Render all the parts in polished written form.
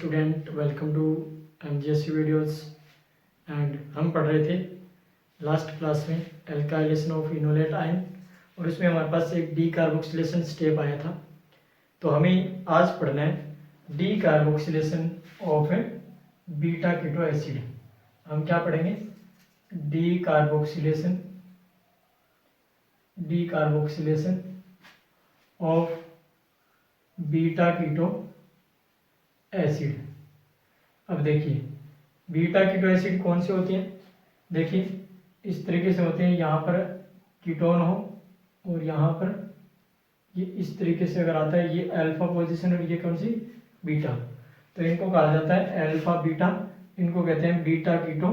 Student, welcome to MGSU videos. And हम पढ़ रहे थे लास्ट क्लास में एल्काइलेशन ऑफ इनोलेट आयन, और उसमें हमारे पास एक डी कार्बोक्सिलेशन स्टेप आया था। तो हमें आज पढ़ना है decarboxylation of beta keto acid. हम क्या पढ़ेंगे? Decarboxylation of beta keto acid. अब देखिए बीटा कीटो एसिड कौन से होते हैं? देखिए इस तरीके से होते हैं। यहाँ पर कीटोन हो और यहाँ पर ये इस तरीके से अगर आता है, ये अल्फा पोजीशन और ये कौन सी? बीटा। तो इनको कहा जाता है अल्फा बीटा, इनको कहते हैं बीटा कीटो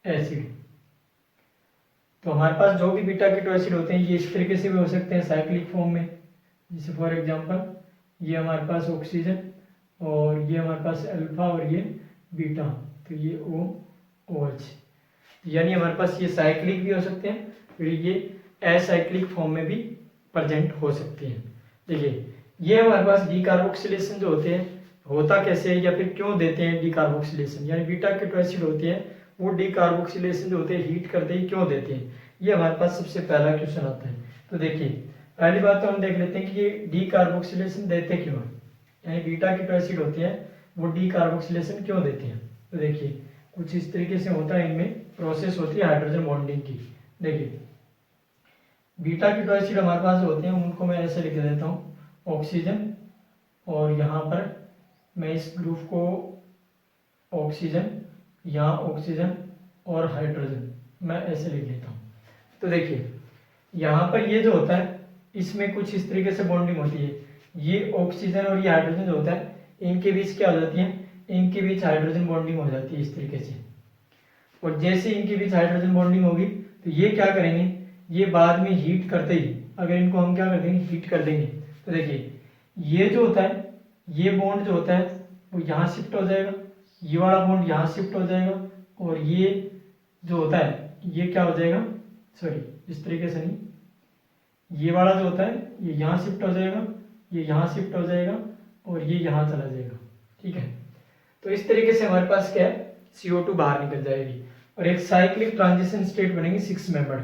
एसिड। तो हमारे पास जो भी बीटा कीटो एसिड होते हैं ये इस तरीके से भी हो सकते हैं साइक्लिक फॉर्म में। जैसे फॉर एग्जांपल ये हमारे पास ऑक्सीजन और ये हमारे पास अल्फा और ये बीटा, तो ये OH, यानी हमारे पास ये साइक्लिक भी हो सकते हैं, फिर ये असाइक्लिक फॉर्म में भी प्रेजेंट हो सकते हैं। देखिए ये हमारे पास डी कार्बोक्सिलेशन जो होते हैं होता कैसे है या फिर क्यों देते हैं डी कार्बोक्सिलेशन, यानी बीटा कीटो एसिड होते हैं वो डी कार्बोक्सिलेशन जो होते हैं हीट करते ही क्यों देते हैं, ये हमारे पास सबसे पहला क्वेश्चन आता है। तो देखिए पहली बात तो हम देख लेते हैं कि ये डी कार्बोक्सिलेशन देते क्यों हैं, यानी बीटा कीटो एसिड होते हैं वो डी कार्बोक्सिलेशन क्यों देते हैं। तो देखिए कुछ इस तरीके से होता है, इनमें प्रोसेस होती है हाइड्रोजन बॉन्डिंग की। देखिए बीटा कीटो एसिड हमारे पास होते हैं, उनको मैं ऐसे लिख देता हूँ ऑक्सीजन, और यहाँ पर मैं इस ग्रुप को ऑक्सीजन, यहाँ ऑक्सीजन और हाइड्रोजन मैं ऐसे लिख लेता हूँ। तो देखिए यहाँ पर ये जो होता है इसमें कुछ इस तरीके से बॉन्डिंग होती है। ये ऑक्सीजन और ये हाइड्रोजन जो होता है इनके बीच क्या हो जाती है, इनके बीच हाइड्रोजन बॉन्डिंग हो जाती है इस तरीके से। और जैसे इनके बीच हाइड्रोजन बॉन्डिंग होगी तो ये क्या करेंगे, ये बाद में हीट करते ही अगर इनको हम क्या कर देंगे, हीट कर देंगे, तो देखिए ये जो होता है ये बॉन्ड जो होता है वो यहाँ शिफ्ट हो जाएगा, ये वाला बॉन्ड यहाँ शिफ्ट हो जाएगा, और ये जो होता है ये क्या हो जाएगा, सॉरी इस तरीके से नहीं, ये वाला जो होता है ये यहाँ शिफ्ट हो जाएगा, ये यहाँ शिफ्ट हो जाएगा और ये यहाँ चला जाएगा। ठीक है, तो इस तरीके से हमारे पास क्या है, CO2 बाहर निकल जाएगी और एक साइक्लिक ट्रांजिशन स्टेट बनेगी 6 मेंबर।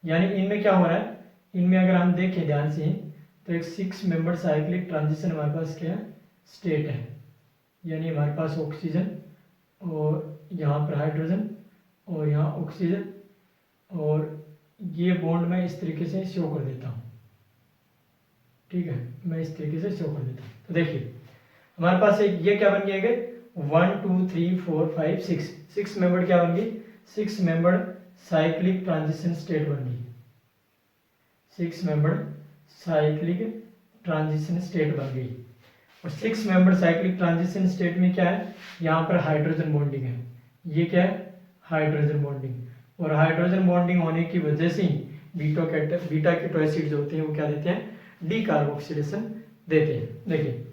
यानी इनमें क्या हो रहा है, इनमें अगर हम देखें ध्यान से तो एक 6 मेंबर साइक्लिक ट्रांजिशन हमारे पास क्या है, स्टेट है। यानी हमारे पास ऑक्सीजन और यहाँ पर हाइड्रोजन और यहाँ ऑक्सीजन, और ये बॉन्ड मैं इस तरीके से शो कर देता हूँ। ठीक है, मैं इस तरीके से शो कर देता हूँ। तो देखिए हमारे पास एक ये क्या बन गया, 1 2 3 4 5 6 मेंबर क्या बन गई, 6 मेंबर साइक्लिक ट्रांजिशन स्टेट बन गई, 6 मेंबर साइक्लिक ट्रांजिशन स्टेट बन गई। और 6 मेंबर साइक्लिक ट्रांजिशन स्टेट में क्या है, यहाँ पर हाइड्रोजन बॉन्डिंग है। ये क्या है, हाइड्रोजन बॉन्डिंग, और हाइड्रोजन बॉन्डिंग होने की वजह से ही बीटा कीटो एसिड जो होते हैं वो क्या देते हैं, डी कार्बोक्सिलेशन देते हैं। देखिए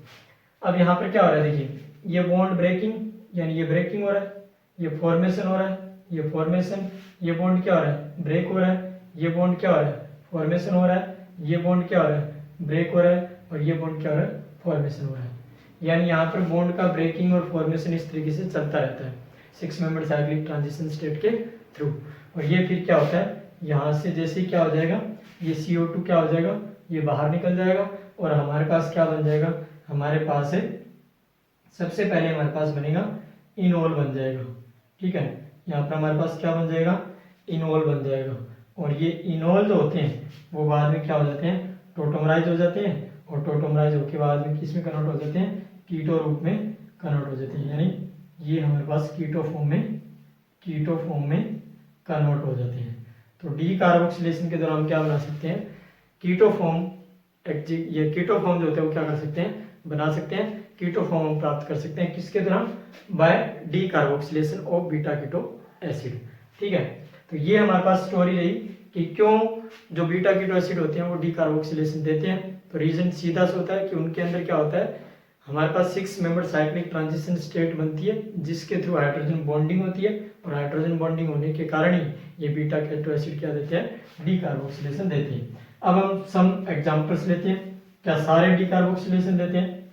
अब यहाँ पर क्या हो रहा है, देखिए ये बॉन्ड ब्रेकिंग, यानी ये ब्रेकिंग हो रहा है, ये फॉर्मेशन हो रहा है, ये फॉर्मेशन, ये बॉन्ड क्या हो रहा है, ब्रेक हो रहा है, ये बॉन्ड क्या हो रहा है, फॉर्मेशन हो रहा है, ये बॉन्ड क्या हो रहा है, ब्रेक हो रहा है, और ये बॉन्ड क्या हो रहा है, फॉर्मेशन हो रहा है। यानी यहाँ पर बॉन्ड का ब्रेकिंग और फॉर्मेशन इस तरीके से चलता रहता है 6 मेंबर साइक्लिक ट्रांजिशन स्टेट के थ्रू। और ये फिर क्या होता है, यहाँ से जैसे क्या हो जाएगा, ये CO2 क्या हो जाएगा, ये बाहर निकल जाएगा, और हमारे पास क्या बन जाएगा, हमारे पास है सबसे पहले हमारे पास बनेगा इनोल बन जाएगा। ठीक है, यहाँ पर हमारे पास क्या बन जाएगा, इनोल बन जाएगा, और ये इनोल जो होते हैं वो बाद में क्या हो जाते हैं, टोटोमराइज हो जाते हैं, और टोटोमराइज होके बाद में किस में कन्वर्ट हो जाते हैं, कीटो रूप में कन्वर्ट हो जाते हैं। यानी ये हमारे पास कीटो फॉर्म में कन्वर्ट हो जाते हैं। तो डी कार्बोक्सिलेशन के दौरान क्या बना सकते हैं, कीटो फॉर्म, ये कीटो फॉर्म जो होते हैं वो क्या कर सकते हैं, बना सकते हैं, कीटो फॉर्म हम प्राप्त कर सकते हैं किसके दौरान, by decarboxylation of beta keto acid. ठीक है, तो ये हमारे पास स्टोरी रही कि क्यों जो बीटा कीटो एसिड होते हैं वो डी कार्बोक्सिलेशन देते हैं। तो रीजन सीधा सा होता है कि उनके अंदर क्या होता है, हमारे पास 6 मेंबर साइक्लिक ट्रांजिशन स्टेट बनती है जिसके थ्रू हाइड्रोजन बॉन्डिंग होती है, और हाइड्रोजन बॉन्डिंग होने के कारण ही ये बीटा कीटो एसिड क्या देते हैं, डी कार्बोक्सिलेशन देते हैं। अब हम सम एग्जांपल्स लेते हैं, क्या सारे डी कार्बोक्सिलेशन देते हैं,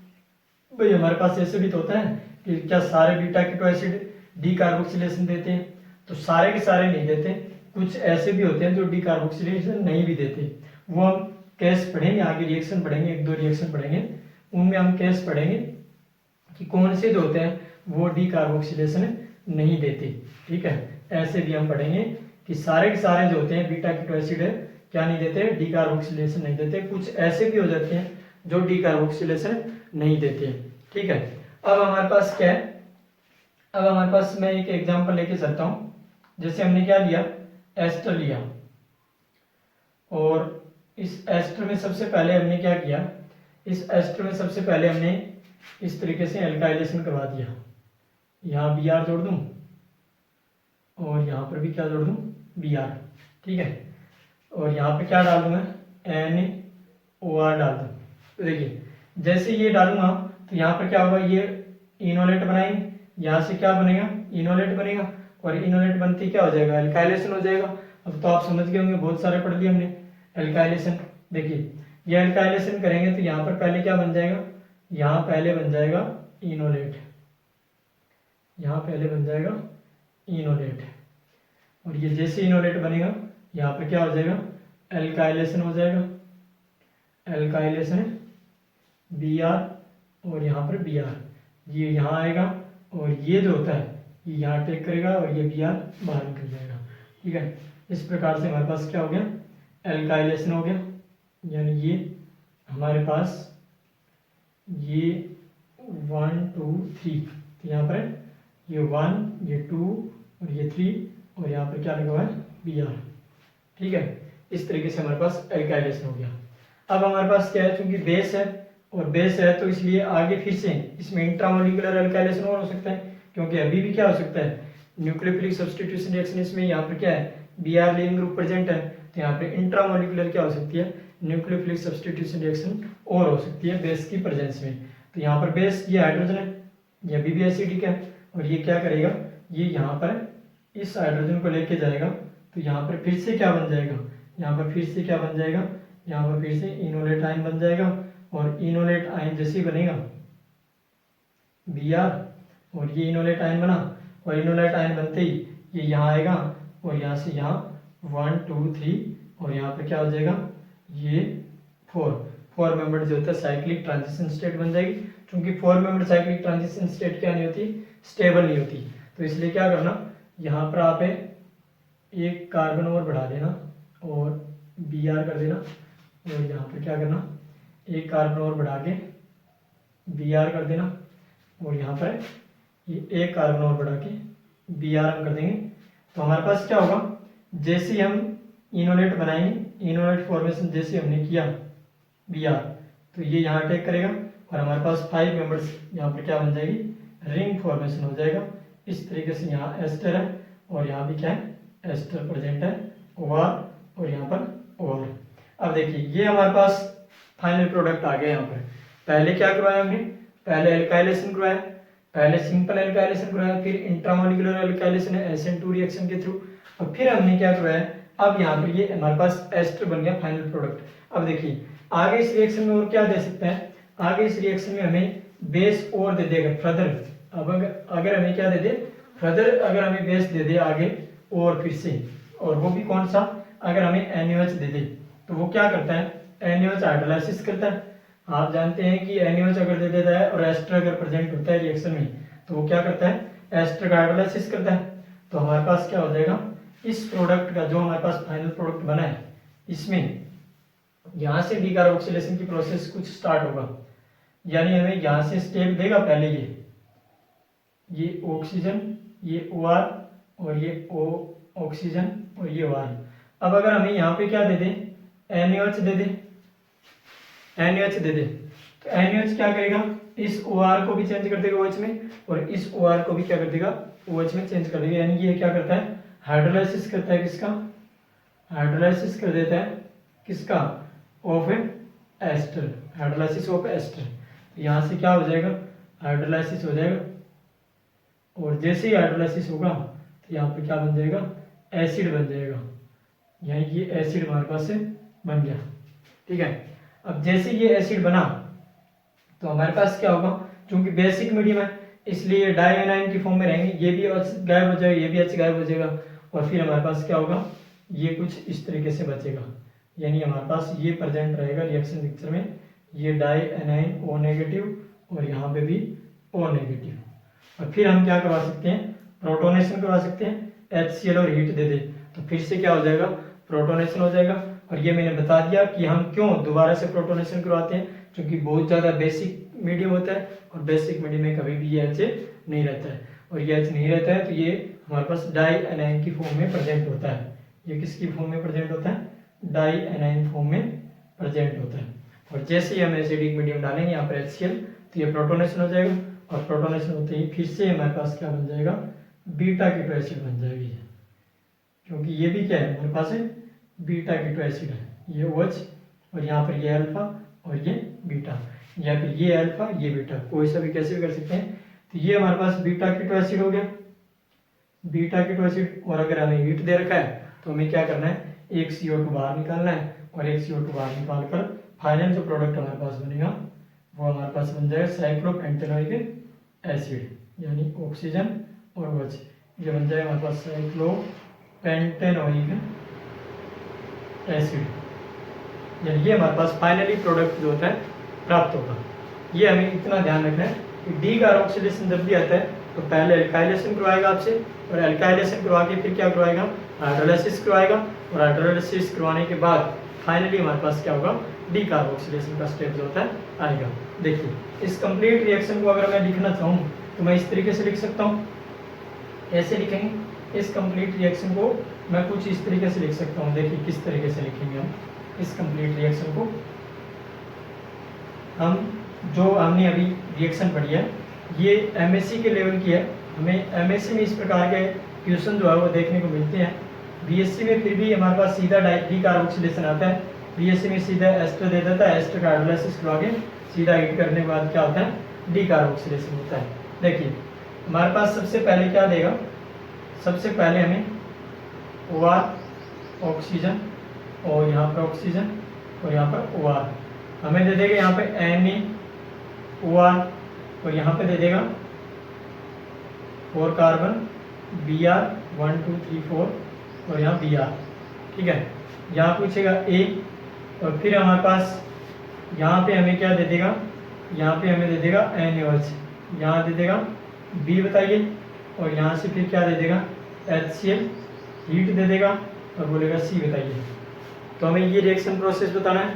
भाई हमारे पास ऐसे भी तो होता है कि क्या सारे beta keto acid decarboxylation देते हैं, तो सारे के सारे नहीं देते, कुछ ऐसे भी होते हैं जो डी कार्बोक्सिलेशन नहीं भी देते। वो हम केस पढ़ेंगे, आगे रिएक्शन पढ़ेंगे, एक दो रिएक्शन पढ़ेंगे, उनमें हम केस पढ़ेंगे कि कौन से जो होते हैं वो डी कार्बोक्सिलेशन नहीं देते। ठीक है, ऐसे भी हम पढ़ेंगे कि सारे के सारे जो होते हैं बीटा कीटो एसिड क्या नहीं देते, डी कार्बोक्सिलेशन नहीं देते, कुछ ऐसे भी हो जाते हैं जो डी कार्बोक्सिलेशन नहीं देते हैं। ठीक है, अब हमारे पास क्या है, अब हमारे पास मैं एक एग्जांपल लेके चलता हूं। जैसे हमने क्या लिया, एस्टर लिया, और इस एस्टर में सबसे पहले हमने क्या किया, इस एस्टर में सबसे पहले हमने इस तरीके से एल्काइलेशन करवा दिया। यहाँ बी आर जोड़ दूं और यहाँ पर भी क्या जोड़ दूं, बी आर। ठीक है, और यहाँ पे क्या डालूंगा, एन ओ आर डाल दूं। तो देखिए जैसे ये डालूंगा तो यहाँ पर क्या होगा, ये इनोलेट बनाएंगे, यहाँ से क्या बनेगा, इनोलेट बनेगा, और इनोलेट बनती क्या हो जाएगा, एल्काइलेशन हो जाएगा। अब तो आप समझ गए होंगे, बहुत सारे पढ़ लिए हमने एल्काइलेशन। देखिए ये एल्काइलेशन करेंगे तो यहाँ पर पहले क्या बन जाएगा, यहाँ पहले बन जाएगा इनोलेट, यहाँ पहले बन जाएगा इनोलेट, और ये जैसे इनोलेट बनेगा यहाँ पर क्या हो जाएगा, एल्काइलेशन हो जाएगा, एल्काइलेशन बी आर, और यहाँ पर बी आर, ये यहाँ आएगा, और ये जो होता है ये यहाँ टेक करेगा, और ये बी आर बाहर निकल जाएगा। ठीक है, इस प्रकार से हमारे पास क्या हो गया, एल्काइलेशन हो गया, यानी ये हमारे पास ये 1 2 3, तो यहाँ पर ये 1 ये 2 और ये 3, और यहाँ पर क्या लगा हुआ है, बी आर। ठीक है, इस तरीके से हमारे पास एल्काइलेशन हो गया। अब हमारे पास क्या है, चूंकि बेस है और बेस है तो इसलिए आगे फिर से इसमें इंट्रामोलिकुलर एल्काइलेशन और हो सकता है, क्योंकि अभी भी क्या हो सकता है, न्यूक्लियोफिलिक सब्स्टिट्यूशन रिएक्शन, इसमें यहाँ पर क्या है, B R leaving group present है, तो यहाँ पे इंट्रामोलिकुलर क्या हो सकती है, न्यूक्लियोफिलिक सब्स्टिट्यूशन रिएक्शन और हो सकती है बेस की प्रेजेंस में। तो यहाँ पर बेस ये हाइड्रोजन है, ये अभी भी एसिडिक है, और ये क्या करेगा, ये यहाँ पर इस हाइड्रोजन को लेके जाएगा, तो यहाँ पर फिर से क्या बन जाएगा, यहाँ पर फिर से क्या बन जाएगा, यहाँ पर फिर से इनोलेट आयन बन जाएगा, और इनोलेट आयन जैसे ही बनेगा बी आर, और ये इनोलेट आयन बना, और इनोलेट आयन बनते ही ये यहाँ आएगा, और यहाँ से यहाँ 1 2 3, और यहाँ पे क्या हो जाएगा, ये 4 मेंबर जो होता है साइक्लिक ट्रांजिशन स्टेट बन जाएगी। क्योंकि 4 मेंबर साइक्लिक ट्रांजिशन स्टेट क्या नहीं होती, स्टेबल नहीं होती, तो इसलिए क्या करना, यहाँ पर आप एक कार्बन और बढ़ा देना और बी आर कर देना, और यहाँ पर क्या करना, एक कार्बन और बढ़ा के बी आर कर देना, और यहाँ पर ये एक कार्बन और बढ़ा के बी आर हम कर देंगे। तो हमारे पास क्या होगा, जैसे हम इनोलेट बनाएंगे, इनोलेट फॉर्मेशन जैसे हमने किया बी आर, तो ये यहाँ अटैक करेगा, और हमारे पास 5 मेंबर्स यहाँ पर क्या बन जाएगी, रिंग फॉर्मेशन हो जाएगा। इस तरीके से यहाँ एस्टर है, और यहाँ भी क्या है, एस्टर प्रेजेंट है, ओ आर, और यहाँ पर ओ आर। अब देखिए ये हमारे पास फाइनल प्रोडक्ट आ गया। यहाँ पर पहले क्या करवाया हमने, पहले एल्काइलेशन करवाया, पहले सिंपल एल्काइलेशन करवाया, फिर इंट्रामोलिकुलर एल्काइलेशन है SN2 रिएक्शन के थ्रू, और फिर हमने क्या करवाया, अब यहाँ पर ये हमारे पास एस्टर बन गया फाइनल प्रोडक्ट। अब देखिए आगे इस रिएक्शन में और क्या दे सकते हैं, आगे इस रिएक्शन में हमें बेस और दे देगा फर्दर। अब अगर हमें क्या दे दे, फर्दर अगर हमें बेस दे दे आगे और फिर से, और वो भी कौन सा, अगर हमें NaOH दे दे तो वो क्या करता है, NaOH हाइड्रोलाइसिस करता है। आप जानते हैं कि NaOH अगर दे देता है और एस्टर अगर प्रेजेंट होता है रिएक्शन में, तो वो क्या करता है, एस्टर का हाइड्रोलाइसिस करता है। तो हमारे पास क्या हो जाएगा, इस प्रोडक्ट का जो हमारे पास फाइनल प्रोडक्ट बना है, इसमें यहाँ से डीकार्बोक्सिलेशन की प्रोसेस कुछ स्टार्ट होगा, यानी हमें यहाँ से स्टेप देगा पहले ये ऑक्सीजन, ये OR, और ये O ऑक्सीजन, और ये OR। अब अगर हमें यहाँ पे क्या दे दे, NaOH दे दे, NaOH दे दे, तो NaOH क्या करेगा, इस OR को भी चेंज कर देगा OH में, और इस OR को भी क्या कर देगा, OH में चेंज कर देगा। यानी ये क्या करता है, हाइड्रोलाइसिस करता है, किसका, हाइड्रोलाइसिस कर देता है, किसका, of ester, hydrolysis of ester. यहाँ से क्या हो जाएगा, हाइड्रोलाइसिस हो जाएगा, और जैसे ही हाइड्रोलाइसिस होगा तो यहाँ पे क्या बन जाएगा, एसिड बन जाएगा। यानी ये एसिड हमारे पास से बन गया। ठीक है, अब जैसे ये एसिड बना तो हमारे पास क्या होगा, चूंकि बेसिक मीडियम है इसलिए डाई एनाइन की फॉर्म में रहेंगे, ये भी H गायब हो जाएगा, ये भी H गायब हो जाएगा, और फिर हमारे पास क्या होगा, ये कुछ इस तरीके से बचेगा, यानी हमारे पास ये प्रेजेंट रहेगा रिएक्शन पिक्चर में, ये डाई एनाइन O नेगेटिव और यहाँ पे भी O नेगेटिव। और फिर हम क्या करवा सकते हैं, प्रोटोनेशन करवा सकते हैं, HCl और हीट दे दे तो फिर से क्या हो जाएगा, प्रोटोनेशन हो जाएगा। और ये मैंने बता दिया कि हम क्यों दोबारा से प्रोटोनेशन करवाते हैं, क्योंकि बहुत ज़्यादा बेसिक मीडियम होता है और बेसिक मीडियम में कभी भी ये H नहीं रहता है, और ये H नहीं रहता है तो ये हमारे पास डाई एनाइन की फॉर्म में प्रेजेंट होता है। ये किसकी फॉर्म में प्रेजेंट होता है, डाई एनाइन फॉर्म में प्रेजेंट होता है। और जैसे ही हम एसिडिक मीडियम डालेंगे यहाँ पर HCl तो ये प्रोटोनेशन हो जाएगा, और प्रोटोनेशन होते ही फिर से हमारे पास क्या बन जाएगा, बीटा कीटो एसिड बन जाएगी, क्योंकि ये भी क्या है हमारे पास है, बीटा कीटो एसिड है, ये OH और यहाँ पर ये अल्फा और ये बीटा, या फिर ये अल्फा ये बीटा, कोई सा भी कैसे भी कर सकते हैं। तो ये हमारे पास बीटा कीटो एसिड हो गया, बीटा कीटो एसिड। और अगर हमें हीट दे रखा है तो हमें क्या करना है, एक CO2 बाहर निकालना है, और एक CO2 बाहर निकाल कर फाइनल जो प्रोडक्ट हमारे पास बनेगा वो हमारे पास बन जाएगा साइक्लोपेंटेनोइक एसिड, यानी ऑक्सीजन और OH, ये बन जाएगा हमारे पास साइक्लोपेंटेनोइक एसिड, यानी ये हमारे पास फाइनली प्रोडक्ट जो होता है प्राप्त होगा। ये हमें इतना ध्यान रखना है कि डी कार्बोक्सिलेशन जब भी आता है तो पहले एल्काइलेशन करवाएगा आपसे, और एल्काइलेशन करवा के फिर क्या करवाएगा, हाइड्रोलाइसिस करवाएगा, और हाइड्रोलाइसिस करवाने के बाद फाइनली हमारे पास क्या होगा, डी कार्बोक्सिलेशन का स्टेप जो होता है आएगा। देखिए इस कंप्लीट रिएक्शन को अगर मैं लिखना चाहूँ तो मैं इस तरीके से लिख सकता हूँ, ऐसे लिखेंगे इस कंप्लीट रिएक्शन को, मैं कुछ इस तरीके से लिख सकता हूँ। देखिए किस तरीके से लिखेंगे हम इस कंप्लीट रिएक्शन को, हम जो हमने अभी रिएक्शन पढ़ी है ये MSc के लेवल की है, हमें MSc में इस प्रकार के क्वेश्चन जो है वो देखने को मिलते हैं। BSc में फिर भी हमारे पास सीधा डी कार्बोक्सिलेशन आता है, BSc में सीधा एस्टर दे देता है, एस्टर का हाइड्रोलाइसिस करवा के सीधा हीट करने के बाद क्या होता है, डी कार्बोक्सिलेशन होता है। देखिए हमारे पास सबसे पहले क्या देगा, सबसे पहले हमें OR ऑक्सीजन, और यहाँ पर ऑक्सीजन और यहाँ पर OR हमें दे देगा, यहाँ पे NaOR, और यहाँ पे दे देगा 4 कार्बन Br 1 2 3 4 और यहाँ Br, ठीक है। यहाँ पूछेगा A, और फिर हमारे पास यहाँ पे हमें क्या दे देगा, यहाँ पे हमें दे देगा NaOH, यहाँ दे देगा B बताइए, और यहाँ से फिर क्या दे देगा HCl हीट दे देगा, और बोलेगा C बताइए। तो हमें ये रिएक्शन प्रोसेस बताना है।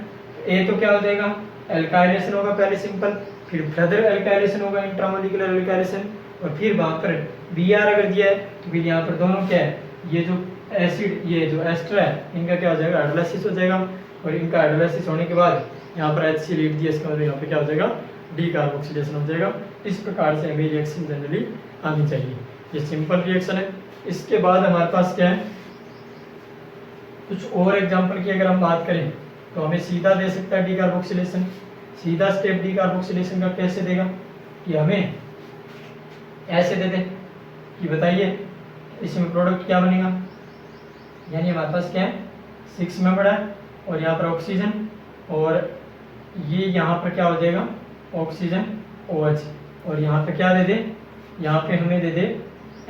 A तो क्या हो जाएगा, एल्काइलेशन होगा पहले सिंपल, फिर फर्दर एल्काइलेशन होगा इंट्रामोलिकुलर एल्काइलेशन, और फिर वहाँ पर Br अगर दिया है तो फिर यहाँ पर दोनों क्या है, ये जो एसिड ये जो एस्टर है इनका क्या हो जाएगा, हाइड्रोलाइसिस हो जाएगा, और इनका हाइड्रोलाइसिस होने के बाद यहाँ पर HCl हीट दिया, इसका मतलब यहाँ पे क्या हो जाएगा, डी कार्बोक्सिलेशन हो जाएगा। इस प्रकार से हमें रिएक्शन जनरली आनी चाहिए, ये सिंपल रिएक्शन है। इसके बाद हमारे पास क्या है, कुछ और एग्जाम्पल की अगर हम बात करें तो हमें सीधा दे सकता है डी कार्बोक्सिलेशन। सीधा स्टेप डी कार्बोक्सिलेशन का कैसे देगा, कि हमें ऐसे दे दे कि बताइए इसमें प्रोडक्ट क्या बनेगा, यानी हमारे पास क्या है 6 मेंबर है, और यहाँ पर ऑक्सीजन, और ये यहाँ पर क्या हो जाएगा ऑक्सीजन OH, और यहाँ पे क्या दे दे, यहाँ पे हमें दे दे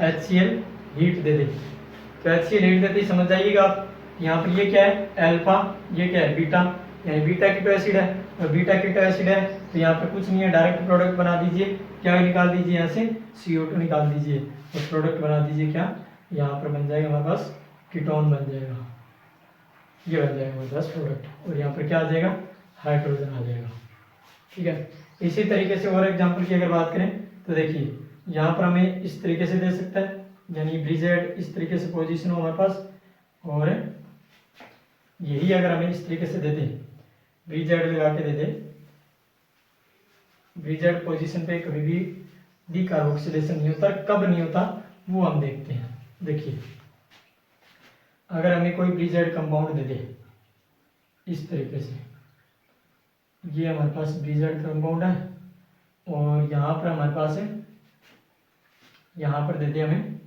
HCl हीट दे दे। तो HCl हीट देते ही समझ जाइएगा आप, यहाँ पर ये क्या है अल्फा, ये क्या है बीटा, यानी बीटा कीटो एसिड है, और बीटा कीटो एसिड है तो यहाँ पे कुछ नहीं है, डायरेक्ट प्रोडक्ट बना दीजिए, क्या निकाल दीजिए यहाँ से CO2 निकाल दीजिए, और प्रोडक्ट बना दीजिए क्या, यहाँ पर बन जाएगा हमारे पास कीटोन बन जाएगा, ये बन जाएगा हमारे पास प्रोडक्ट, और यहाँ पर क्या आ जाएगा हाइड्रोजन आ जाएगा, ठीक है। इसी तरीके से और एग्जाम्पल की अगर बात करें तो देखिए यहाँ पर हमें इस तरीके से दे सकता है, यानी ब्रिजेड इस तरीके से पोजीशन हो हमारे पास, और यही अगर हमें इस तरीके से दे दे, ब्रिजेड लगा के दे दे, ब्रिजेड पोजीशन पे कभी भी डी कार्बोक्सिलेशन नहीं होता, कब नहीं होता वो हम देखते हैं। देखिए अगर हमें कोई ब्रिजेड कंपाउंड दे दे इस तरीके से, ये हमारे पास ब्रिजेड कंपाउंड है, और यहाँ पर हमारे पास है, यहाँ पर दे दे हमें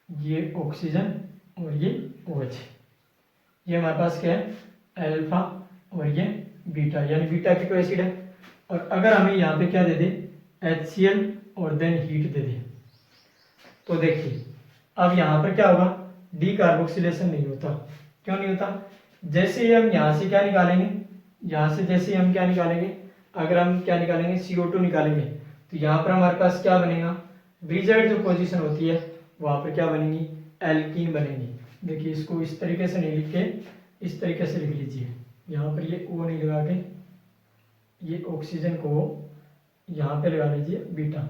ये ऑक्सीजन और ये OH, ये हमारे पास क्या है अल्फा और ये बीटा, यानी बीटा कीटो एसिड है। और अगर हमें यहाँ पे क्या दे दे, HCl और देन हीट दे दें। तो देखिए अब यहाँ पर क्या होगा, डी कार्बोक्सिलेशन नहीं होता। क्यों नहीं होता? जैसे ही हम यहाँ से क्या निकालेंगे, यहाँ से जैसे ही हम क्या निकालेंगे, अगर हम क्या निकालेंगे CO2 निकालेंगे, तो यहाँ पर हमारे पास क्या बनेगा, ब्रिजर्ड जो पोजीशन होती है वहाँ पर क्या बनेगी, एल्कीन बनेगी। देखिए इसको इस तरीके से नहीं लिख के इस तरीके से लिख लीजिए, यहाँ पर ये O नहीं लगा के ये ऑक्सीजन को यहाँ पे लगा लीजिए बीटा।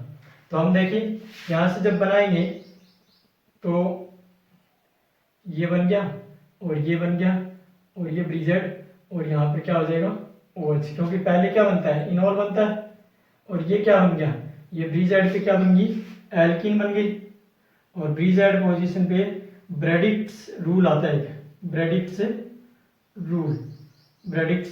तो हम देखिए यहाँ से जब बनाएंगे तो ये बन गया और ये बन गया और ये ब्रिजेड और यहाँ पे क्या हो जाएगा OH, क्योंकि पहले क्या बनता है, इनॉल बनता है। और ये क्या बन गया, ये ब्रिजेड पे क्या बन गई, एल्कीन बन गई। और ब्रिजेड पोजीशन पे ब्रेडिक्स रूल आता है, ब्रेडिक्स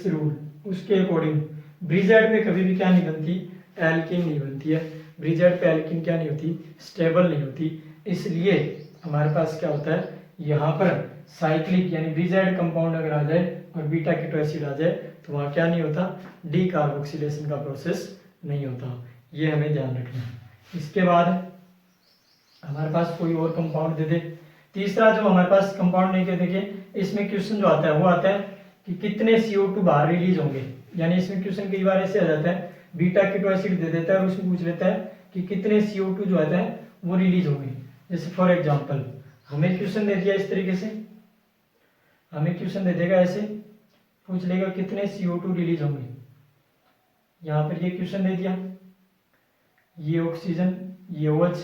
रूल उसके अकॉर्डिंग ब्रिजेड पे कभी भी क्या नहीं बनती, एल्कीन नहीं बनती है। ब्रिजेड पे एल्कीन क्या नहीं होती, स्टेबल नहीं होती। इसलिए हमारे पास क्या होता है, यहाँ पर साइक्लिक यानी ब्रिजेड कंपाउंड अगर आ जाए और बीटा कीटो एसिड आ जाए तो वहाँ क्या नहीं होता, डी कार्बोक्सिलेशन का प्रोसेस नहीं होता। ये हमें ध्यान रखना है। इसके बाद हमारे पास कोई और कंपाउंड दे दे। तीसरा जो हमारे पास कंपाउंड नहीं कहते, देखिए इसमें क्वेश्चन जो आता है वो आता है कि कितने CO2 बाहर रिलीज होंगे। यानी इसमें क्वेश्चन कई बार ऐसे आ जाता है, बीटा कीटो एसिड दे देता है और उसमें पूछ लेता है कि कितने CO2 जो आता है वो रिलीज होंगे। जैसे फॉर एग्जांपल हमें क्वेश्चन दे दिया इस तरीके से, हमें क्वेश्चन दे देगा ऐसे, पूछ लेगा कितने CO2 रिलीज होंगे। यहाँ पर ये क्वेश्चन दे दिया, ये ऑक्सीजन, ये OH,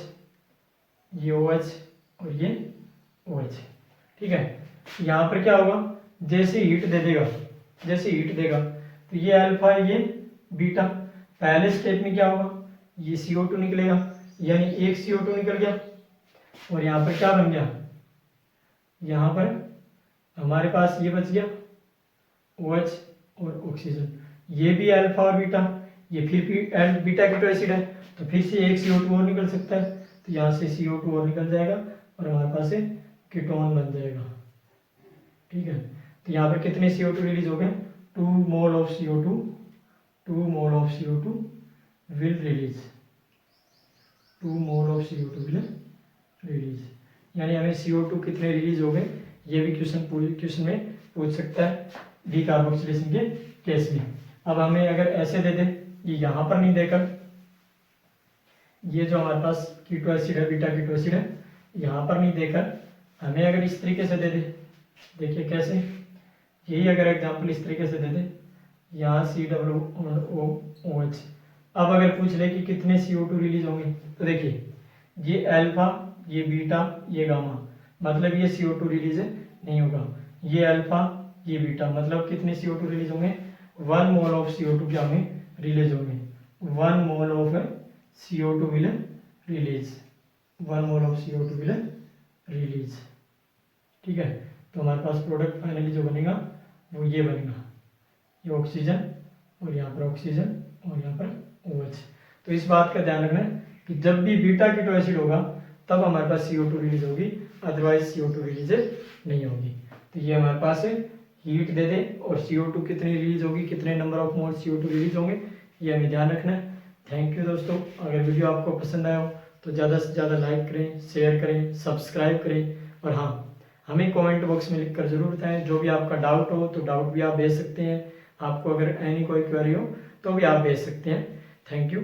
ये OH और ये OH, ठीक है। यहाँ पर क्या होगा, जैसे हीट दे देगा, जैसे हीट देगा तो ये अल्फा ये बीटा, पहले स्टेप में क्या होगा, ये CO2 निकलेगा, यानी एक CO2 निकल गया और यहाँ पर क्या बन गया, यहाँ पर हमारे पास ये बच गया OH और ऑक्सीजन। ये भी अल्फा और बीटा, ये फिर भी बीटा कीटो एसिड है तो फिर से एक CO2 और निकल सकता है, तो यहाँ से CO2 और निकल जाएगा और हमारे पास कीटोन बन जाएगा, ठीक है। तो यहाँ पर कितने CO2 रिलीज हो गए, 2 mole of CO2, 2 mole of CO2 will release, 2 mole of CO2 will release. यानी हमें CO2 कितने रिलीज हो गए ये भी क्वेश्चन में पूछ सकता है डी कार्बोक्सिलेशन के केस में। अब हमें अगर ऐसे दे दे, ये यहाँ पर नहीं देकर, ये जो हमारे पास कीटो एसिड है, बीटा कीटो एसिड है, यहाँ पर नहीं देकर हमें अगर इस तरीके से दे दे, देखिए कैसे, यही अगर एग्जांपल इस तरीके से दे दे, यहाँ COOH। अब अगर पूछ ले कि कितने CO2 रिलीज होंगे, तो देखिए ये अल्फा, ये बीटा, ये गामा, मतलब ये CO2 रिलीज नहीं होगा। ये अल्फा, ये बीटा, मतलब कितने CO2 रिलीज होंगे, 1 मोल ऑफ CO2 क्या होंगे, रिलीज होंगे। 1 mole of CO2 will release, 1 mole of CO2 will release, ठीक है। तो हमारे पास प्रोडक्ट फाइनली जो बनेगा वो ये बनेगा, ये ऑक्सीजन और यहाँ पर ऑक्सीजन और यहाँ पर OH। तो इस बात का ध्यान रखना है कि जब भी बीटा कीटो एसिड होगा तब हमारे पास CO2 रिलीज होगी, अदरवाइज CO2 रिलीज नहीं होगी। तो ये हमारे पास हीट दे दे और CO2 कितनी रिलीज होगी, कितने number of mole CO2 release होंगे, ये हमें ध्यान रखना है। थैंक यू दोस्तों। अगर वीडियो आपको पसंद आया हो तो ज़्यादा से ज़्यादा लाइक करें, शेयर करें, सब्सक्राइब करें और हाँ, हमें कमेंट बॉक्स में लिखकर जरूर बताएं। जो भी आपका डाउट हो तो डाउट भी आप भेज सकते हैं। आपको अगर एनी कोई क्वेरी हो तो भी आप भेज सकते हैं। Thank you.